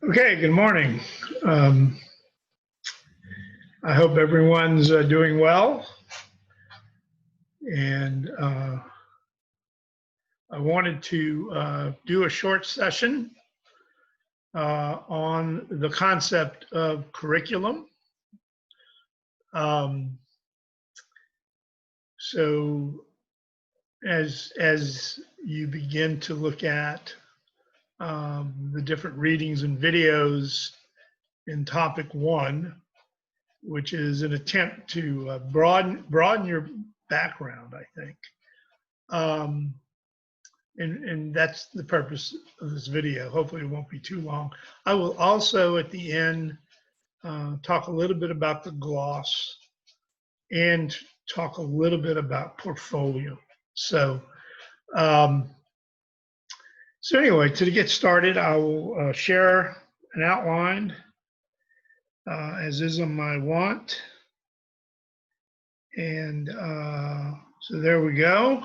Okay, good morning. Um, I hope everyone's doing well. And I wanted to do a short session on the concept of curriculum. So as you begin to look at the different readings and videos in topic one, which is an attempt to broaden your background, I think. And that's the purpose of this video. Hopefully it won't be too long. I will also at the end talk a little bit about the gloss and talk a little bit about portfolio. So anyway, to get started, I will share an outline as is on my want. And so there we go.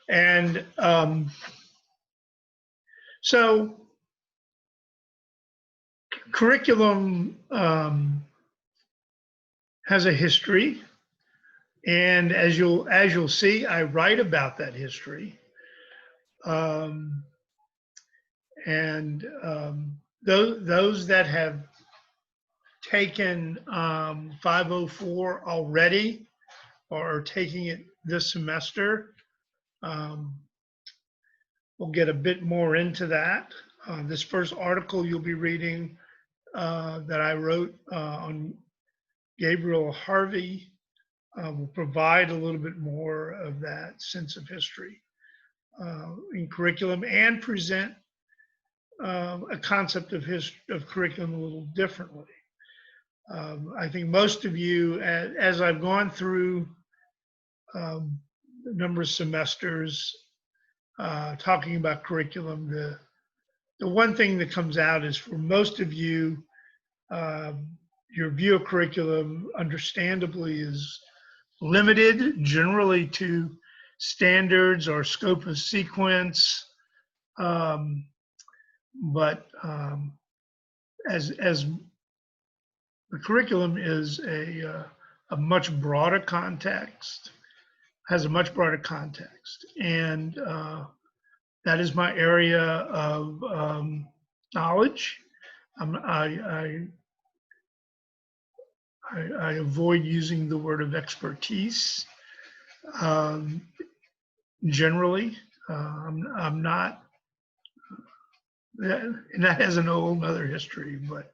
And so curriculum has a history, and as you'll see, I write about that history. Those that have taken 504 already or are taking it this semester, we'll get a bit more into that. This first article you'll be reading that I wrote on Gabriel Harvey will provide a little bit more of that sense of history in curriculum and present a concept of curriculum a little differently. I think most of you, as I've gone through a number of semesters talking about curriculum, the one thing that comes out is for most of you, your view of curriculum understandably is limited generally to standards or scope of sequence. But as the curriculum is a much broader context, has a much broader context. And that is my area of knowledge. I avoid using the word of expertise. Generally, I'm not, and that has an old other history, but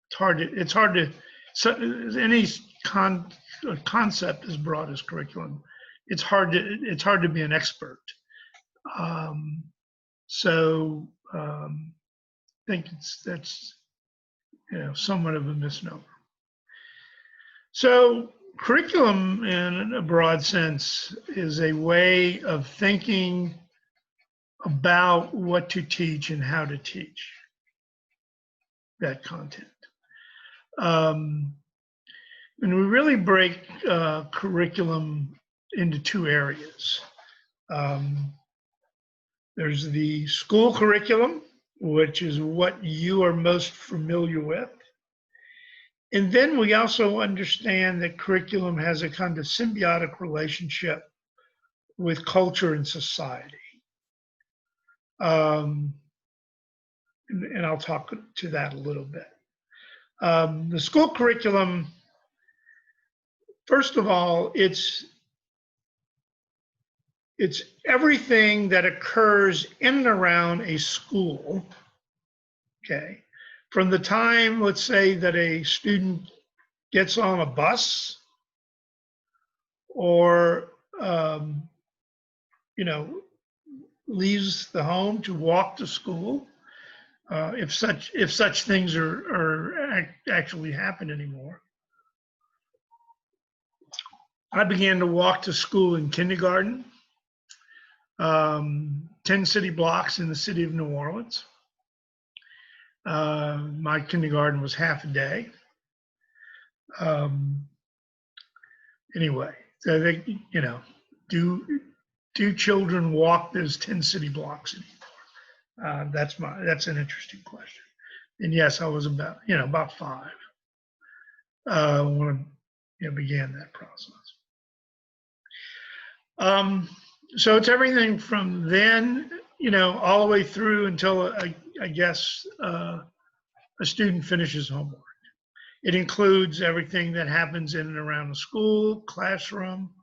it's hard to, so any concept as broad as curriculum, it's hard to be an expert. So I think that's somewhat of a misnomer. So curriculum in a broad sense is a way of thinking about what to teach and how to teach that content. And we really break curriculum into two areas. There's the school curriculum, which is what you are most familiar with. And then we also understand that curriculum has a kind of symbiotic relationship with culture and society. And I'll talk to that a little bit. The school curriculum, first of all, it's everything that occurs in and around a school, okay? From the time, let's say, that a student gets on a bus or, leaves the home to walk to school, if such things are actually happen anymore. I began to walk to school in kindergarten, 10 city blocks in the city of New Orleans. My kindergarten was half a day. Anyway, so they, do children walk those 10 city blocks anymore? That's an interesting question. And yes, I was about 5 when I began that process. So it's everything from then, all the way through until I guess a student finishes homework. It includes everything that happens in and around the school, classroom,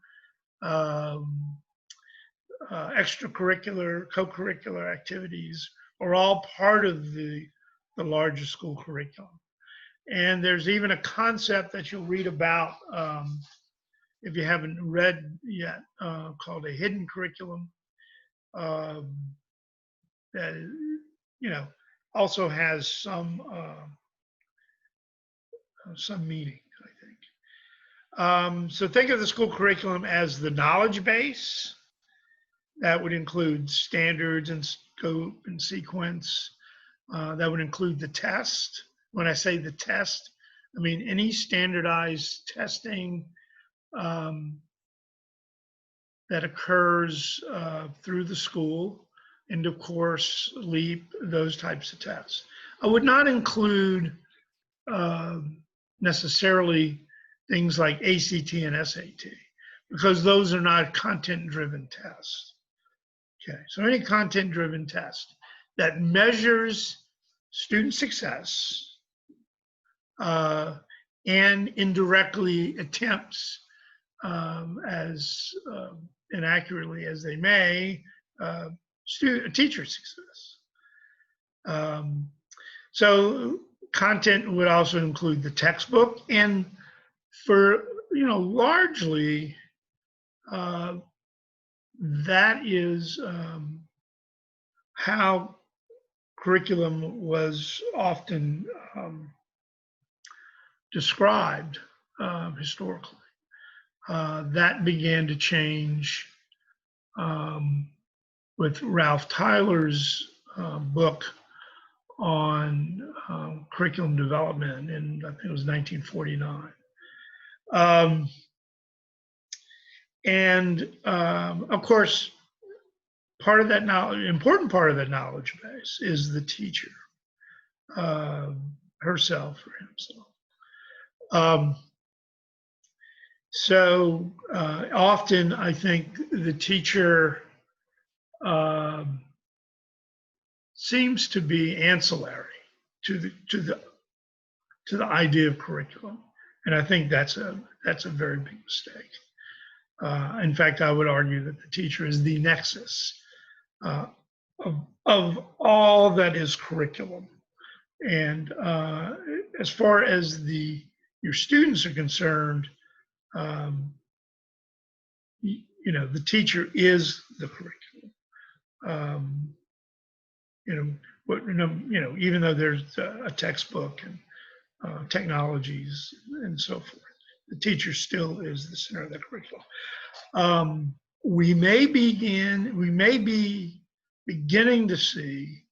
extracurricular, co-curricular activities are all part of the larger school curriculum. And there's even a concept that you'll read about if you haven't read yet, called a hidden curriculum. That also has some meaning, I think. So think of the school curriculum as the knowledge base. That would include standards and scope and sequence. That would include the test. When I say the test, I mean any standardized testing that occurs through the school, end of course, LEAP, those types of tests. I would not include necessarily things like ACT and SAT, because those are not content-driven tests. Okay, so any content-driven test that measures student success and indirectly attempts as inaccurately as they may teacher success. So content would also include the textbook, and for largely that is how curriculum was often described historically. That began to change with Ralph Tyler's book on curriculum development in, I think it was 1949. Of course, part of that knowledge, important part of that knowledge base is the teacher herself or himself. So often I think the teacher seems to be ancillary to the idea of curriculum, and I think that's a very big mistake. In fact, I would argue that the teacher is the nexus of all that is curriculum. And as far as your students are concerned, the teacher is the curriculum. Even though there's a textbook and technologies and so forth, the teacher still is the center of the curriculum. We may be beginning to see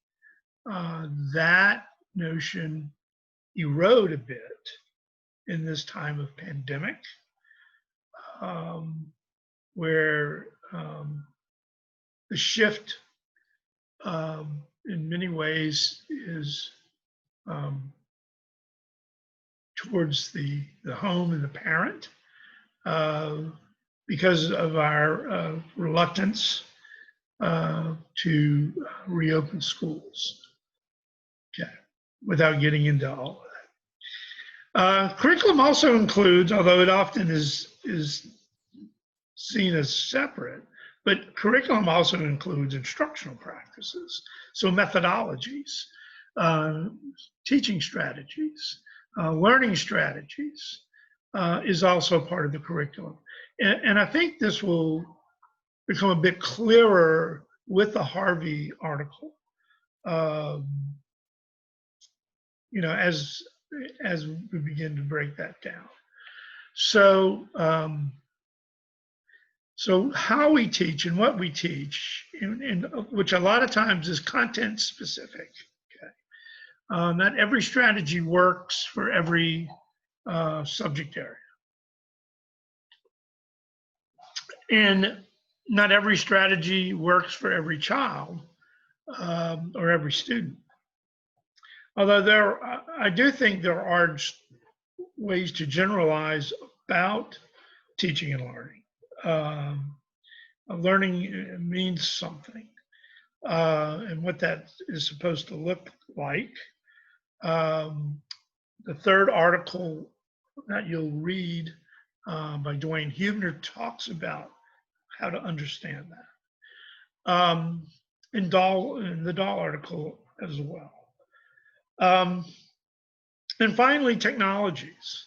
that notion erode a bit in this time of pandemic, where the shift in many ways is towards the home and the parent, because of our reluctance to reopen schools. Okay, without getting into all of that. Curriculum also includes, although it often is seen as separate, but curriculum also includes instructional practices, so methodologies, teaching strategies, learning strategies is also part of the curriculum. And I think this will become a bit clearer with the Harvey article, as we begin to break that down. So, so how we teach and what we teach, which a lot of times is content specific. Okay, not every strategy works for every subject area. And not every strategy works for every child or every student. Although I do think there are ways to generalize about teaching and learning. Learning means something, and what that is supposed to look like. The third article that you'll read by Dwayne Huebner talks about how to understand that. In the Dahl article as well. And finally, technologies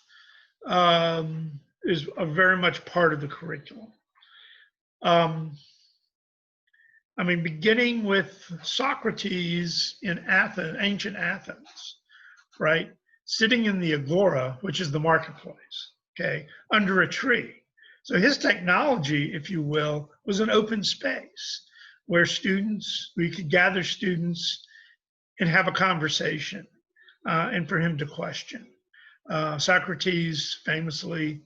is a very much part of the curriculum. I mean, beginning with Socrates in Athens, ancient Athens, right? Sitting in the agora, which is the marketplace, okay, under a tree. So his technology, if you will, was an open space where we could gather students and have a conversation and for him to question. Socrates famously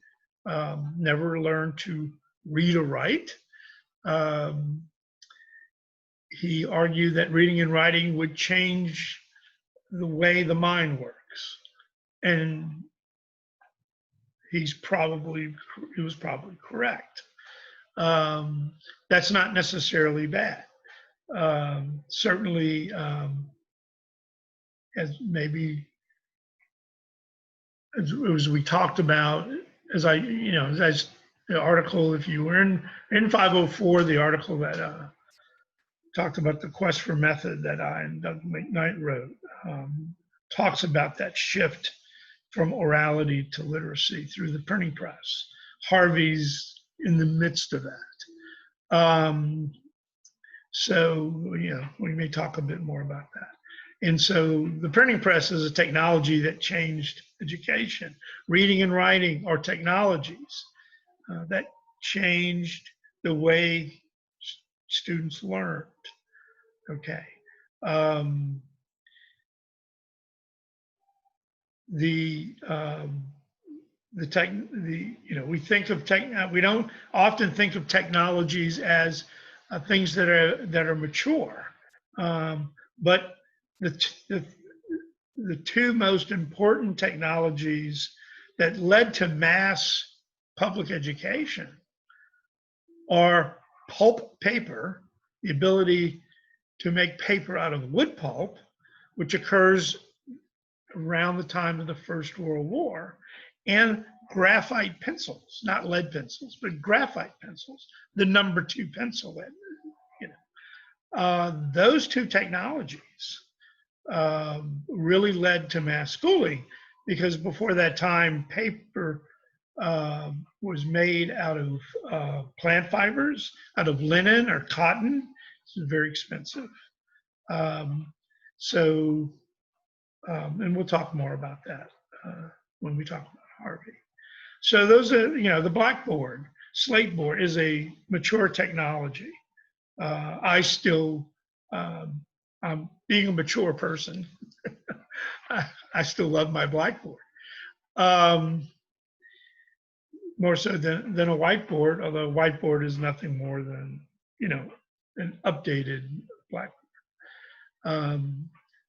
never learned to read or write. He argued that reading and writing would change the way the mind works. And he was probably correct. That's not necessarily bad. Certainly, as we talked about, as the article, if you were in 504, the article that talked about the quest for method that I and Doug McKnight wrote, talks about that shift from orality to literacy through the printing press. Harvey's in the midst of that. So, we may talk a bit more about that. And so the printing press is a technology that changed education. Reading and writing are technologies that changed the way students learned. Okay. We don't often think of technologies as things that are mature, but the two most important technologies that led to mass public education are pulp paper, the ability to make paper out of wood pulp, which occurs around the time of the First World War, and graphite pencils, not lead pencils, but graphite pencils, the number 2 pencil. Those two technologies really led to mass schooling, because before that time, paper was made out of plant fibers, out of linen or cotton. It's very expensive. And we'll talk more about that when we talk about Harvey. So those are, the blackboard, slateboard is a mature technology. I'm being a mature person. I still love my blackboard. More so than a whiteboard, although whiteboard is nothing more than, an updated blackboard.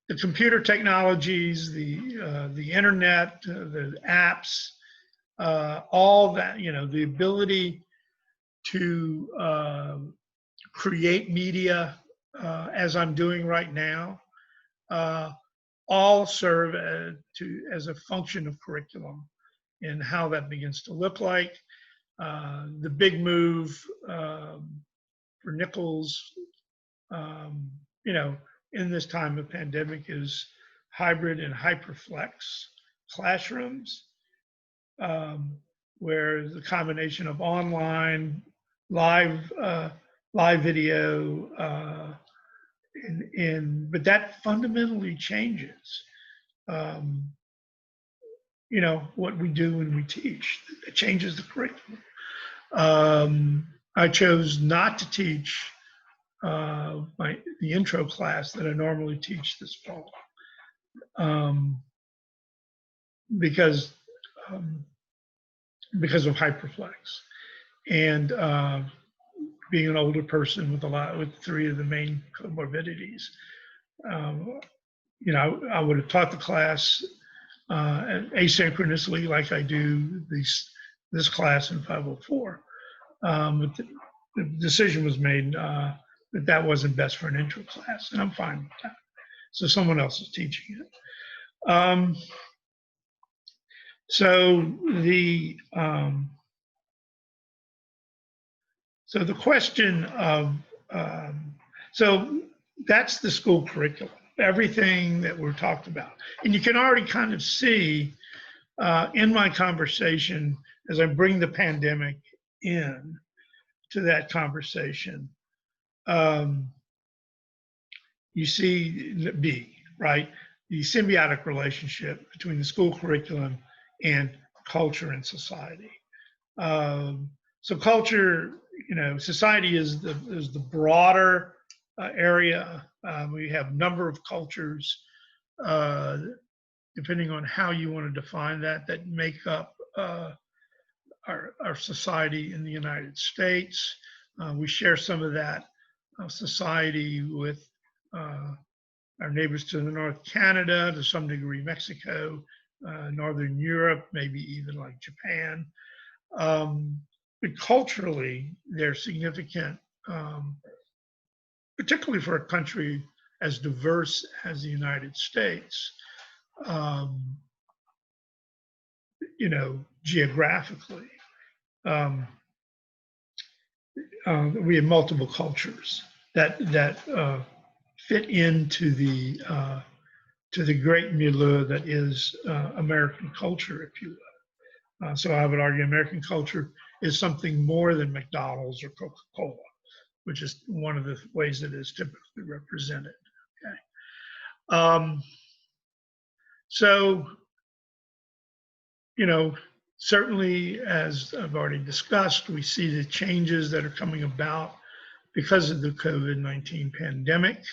The computer technologies, the internet, the apps, all that, the ability to create media as I'm doing right now, all serve as a function of curriculum and how that begins to look like. The big move for Nichols, in this time of pandemic is hybrid and hyperflex classrooms, where the combination of online, live video, but that fundamentally changes, what we do when we teach. It changes the curriculum. I chose not to teach the intro class that I normally teach this fall, because of HyperFlex. And being an older person with 3 of the main comorbidities. You know, I would have taught the class asynchronously like I do this class in 504. But the decision was made that wasn't best for an intro class, and I'm fine with that. So someone else is teaching it. So the question of so that's the school curriculum, everything that we're talked about, and you can already kind of see in my conversation as I bring the pandemic in to that conversation. You see B, right? The symbiotic relationship between the school curriculum and culture and society. So culture, you know, society is the broader area. We have a number of cultures, depending on how you want to define that make up our society in the United States. We share some of that society with our neighbors to the north, Canada, to some degree Mexico, Northern Europe, maybe even like Japan. But culturally, they're significant, particularly for a country as diverse as the United States, you know, geographically. We have multiple cultures that fit into the great milieu that is American culture, if you will. So I would argue American culture is something more than McDonald's or Coca-Cola, which is one of the ways it is typically represented. Okay. So, you know, certainly, as I've already discussed, we see the changes that are coming about because of the COVID-19 pandemic.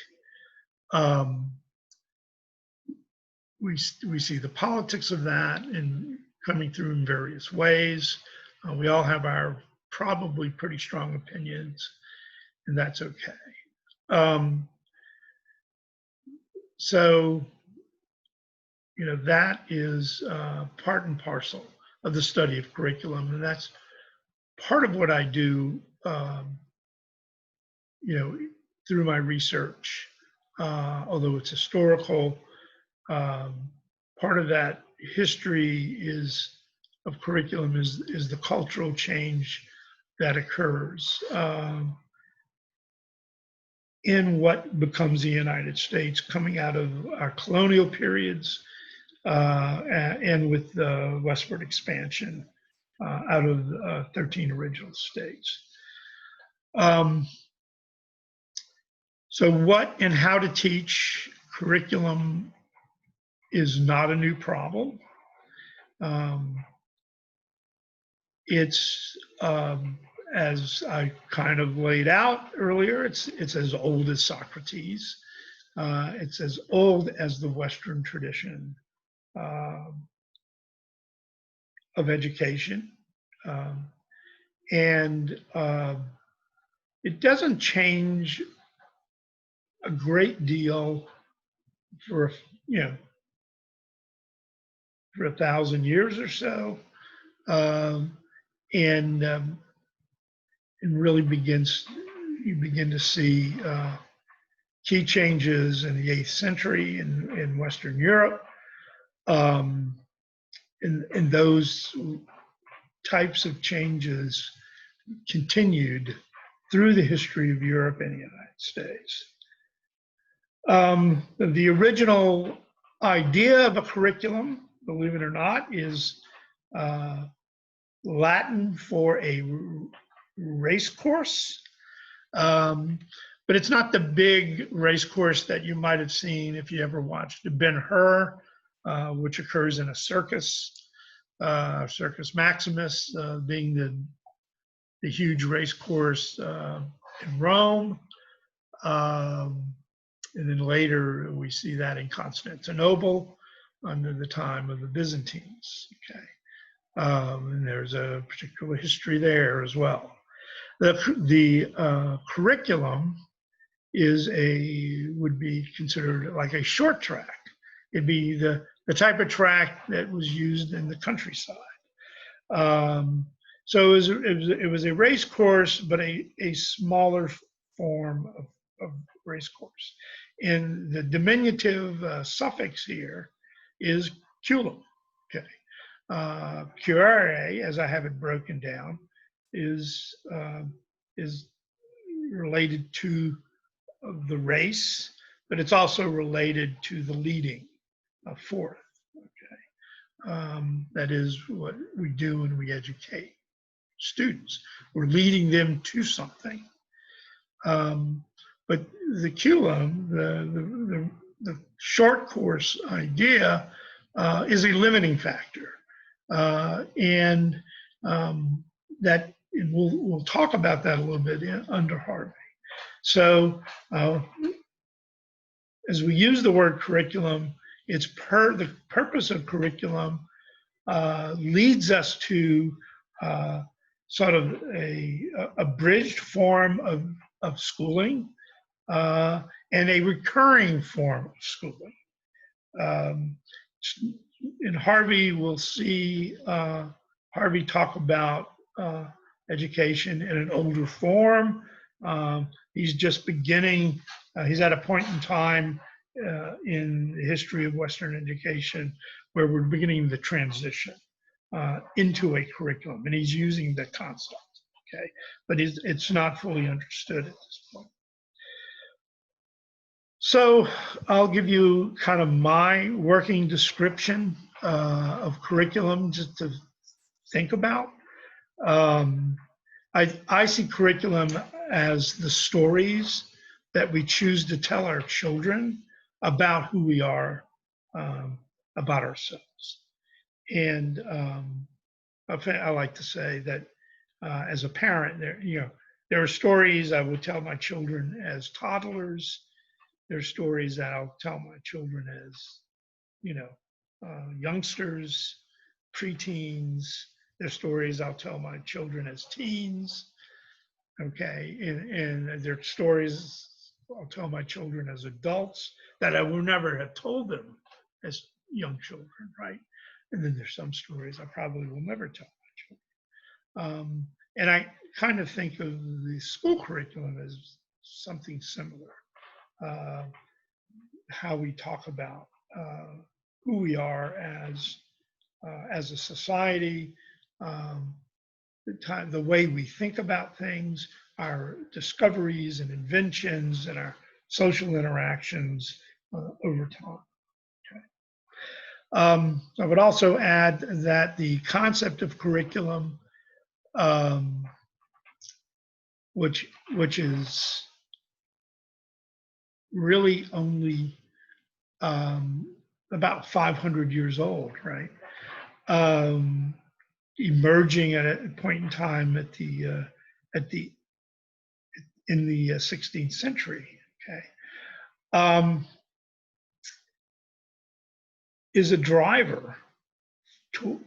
We see the politics of that and coming through in various ways. We all have our probably pretty strong opinions, and that's okay. So, you know, that is part and parcel of the study of curriculum, and that's part of what I do, you know, through my research, although it's historical. Part of that history of curriculum is the cultural change that occurs in what becomes the United States coming out of our colonial periods and with the westward expansion out of 13 original states. So what and how to teach curriculum is not a new problem. It's, as I kind of laid out earlier, it's as old as Socrates. It's as old as the Western tradition of education. And it doesn't change a great deal for, you know, for 1,000 years or so, and really you begin to see key changes in the 8th century in Western Europe, and those types of changes continued through the history of Europe and the United States. The original idea of a curriculum, believe it or not, is Latin for a race course. But it's not the big race course that you might have seen if you ever watched Ben-Hur, which occurs in a circus, Circus Maximus being the huge race course in Rome. And then later we see that in Constantinople under the time of the Byzantines. Okay. And there's a particular history there as well. The curriculum would be considered like a short track. It'd be the type of track that was used in the countryside. So it was a race course, but a smaller form of race course. And the diminutive suffix here is culum. Okay. Curare, as I have it broken down, is related to the race, but it's also related to the leading forth. That is what we do when we educate students. We're leading them to something. But the culum, the short course idea, is a limiting factor. And we'll talk about that a little bit under Harvey. So as we use the word curriculum, the purpose of curriculum leads us to sort of a abridged form of schooling and a recurring form of schooling. In Harvey, we'll see Harvey talk about education in an older form. He's just beginning, he's at a point in time in the history of Western education where we're beginning the transition into a curriculum, and he's using the concept, okay? But it's not fully understood at this point. So I'll give you kind of my working description of curriculum just to think about. I see curriculum as the stories that we choose to tell our children about who we are, about ourselves. And I like to say that as a parent, there are stories I would tell my children as toddlers. There are stories that I'll tell my children as, youngsters, preteens. There are stories I'll tell my children as teens. Okay, and there are stories I'll tell my children as adults that I will never have told them as young children, right? And then there's some stories I probably will never tell my children. And I kind of think of the school curriculum as something similar. How we talk about who we are as a society, the way we think about things, our discoveries and inventions, and our social interactions over time. I would also add that the concept of curriculum, which is really only about 500 years old, right? Emerging at a point in time in the 16th century, okay, is a driver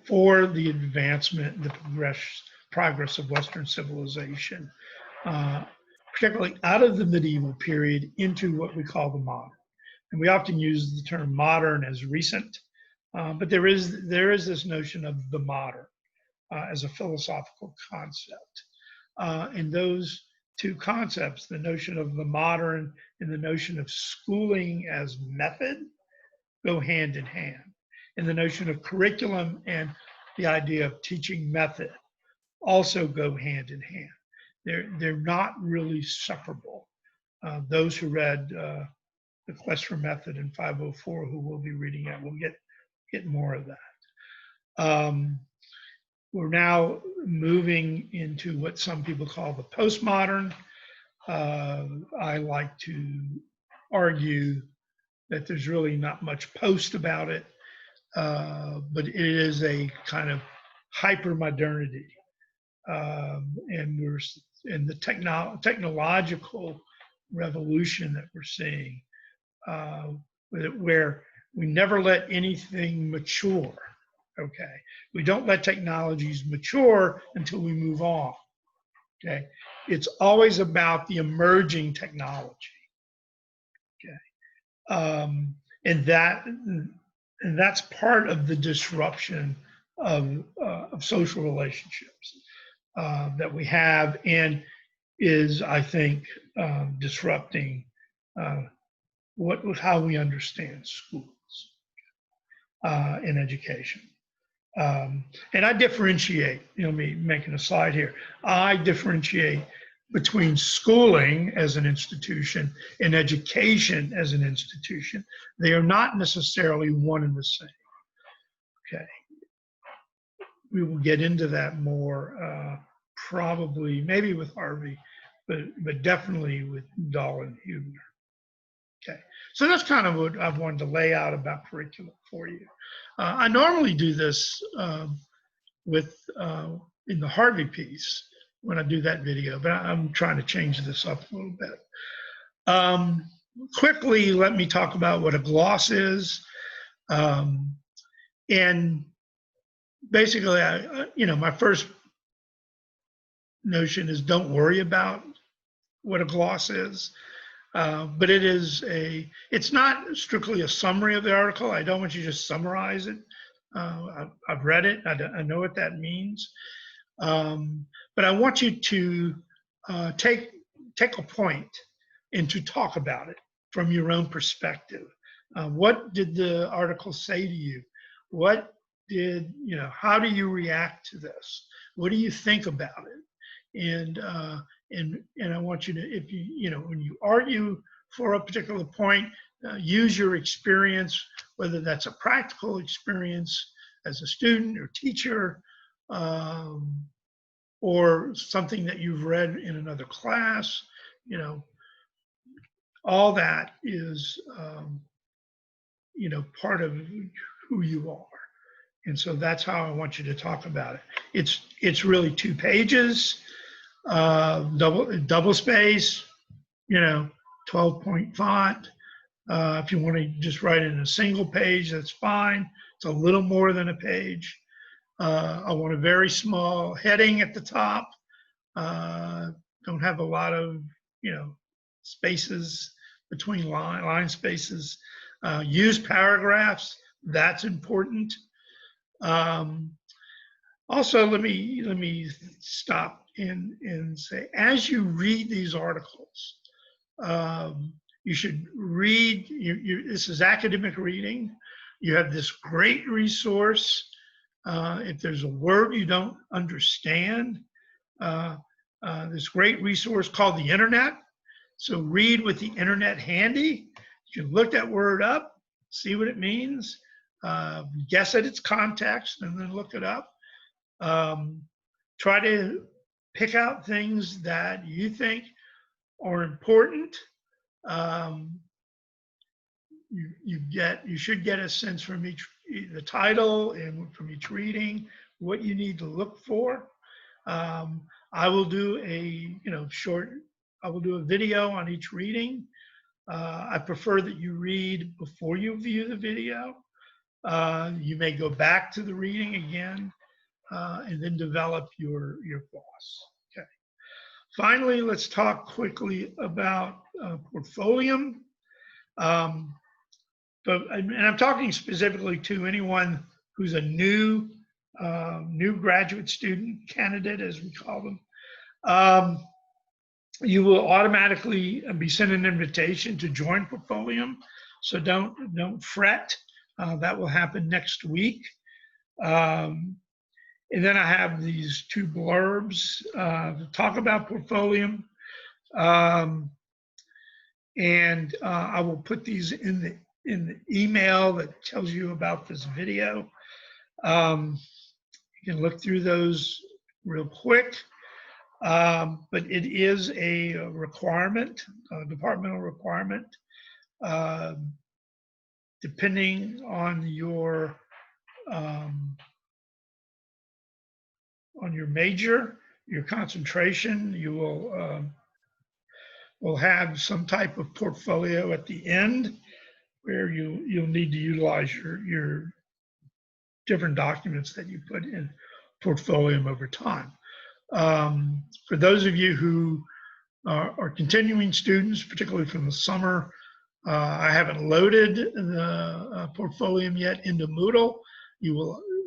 for the advancement, the progress of Western civilization, particularly out of the medieval period into what we call the modern. And we often use the term modern as recent, but there is this notion of the modern as a philosophical concept. And those two concepts, the notion of the modern and the notion of schooling as method, go hand in hand. And the notion of curriculum and the idea of teaching method also go hand in hand. They're not really separable. Those who read the Quest for Method in 504, who we'll be reading it, will get more of that. We're now moving into what some people call the postmodern. I like to argue that there's really not much post about it, but it is a kind of hyper-modernity. And we're in the technological revolution that we're seeing, where we never let anything mature. Okay, we don't let technologies mature until we move on. Okay. It's always about the emerging technology. Okay. And that's part of the disruption of social relationships that we have, and is, I think, disrupting how we understand schools and education. And I differentiate, me making a slide here, I differentiate between schooling as an institution and education as an institution. They are not necessarily one and the same. Okay. We will get into that more probably, maybe with Harvey, but definitely with Dahl and Huebner. Okay, so that's kind of what I've wanted to lay out about curriculum for you. I normally do this in the Harvey piece when I do that video, but I'm trying to change this up a little bit. Quickly, let me talk about what a gloss is. And basically, my first notion is don't worry about what a gloss is. But it's not strictly a summary of the article. I don't want you to just summarize it. I've read it. I know what that means. But I want you to take a point and to talk about it from your own perspective. What did the article say to you? How do you react to this? What do you think about it? And I want you to, if when you argue for a particular point, use your experience, whether that's a practical experience as a student or teacher, or something that you've read in another class. All that is, part of who you are. And so that's how I want you to talk about it. It's really 2 pages. Double space, 12-point font. If you want to just write it in a single page, that's fine. It's a little more than a page. I want a very small heading at the top. Don't have a lot of, spaces between line spaces. Use paragraphs. That's important. Also, let me stop and say, as you read these articles, you should read, this is academic reading. You have this great resource. If there's a word you don't understand, this great resource called the internet. So read with the internet handy. You can look that word up, see what it means, guess at its context, and then look it up. Try to pick out things that you think are important. You should get a sense from the title and from each reading what you need to look for. I will do a video on each reading. I prefer that you read before you view the video. You may go back to the reading again and then develop your gloss. Okay. Finally, let's talk quickly about Portfolium. And I'm talking specifically to anyone who's a new graduate student candidate, as we call them. You will automatically be sent an invitation to join Portfolium, so don't fret. That will happen next week. And then I have these 2 blurbs to talk about Portfolium. And I will put these in the email that tells you about this video. You can look through those real quick. But it is a requirement, a departmental requirement. Depending on your major, your concentration, you will have some type of portfolio at the end where you'll need to utilize your different documents that you put in Portfolium over time. For those of you who are continuing students, particularly from the summer, I haven't loaded the Portfolium yet into Moodle.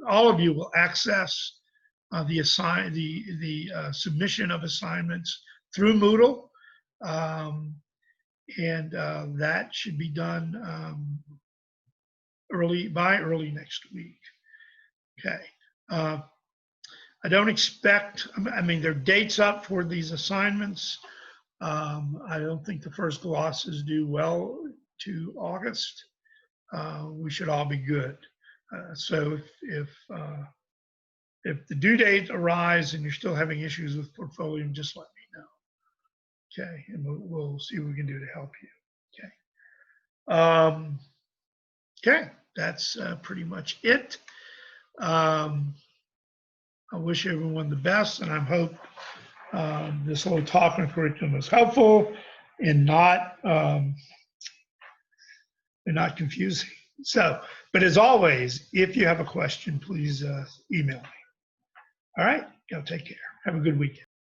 All of you will access the submission of assignments through Moodle, and that should be done early next week. Okay. I don't expect. I mean, there are dates up for these assignments. I don't think the first gloss is due well to August. We should all be good. So if the due date arrives and you're still having issues with Portfolium, just let me know. Okay, and we'll see what we can do to help you. Okay. Okay, that's pretty much it. I wish everyone the best, and I hope this little talk on curriculum is helpful and not confusing. So, but as always, if you have a question, please email me. All right, go take care. Have a good weekend.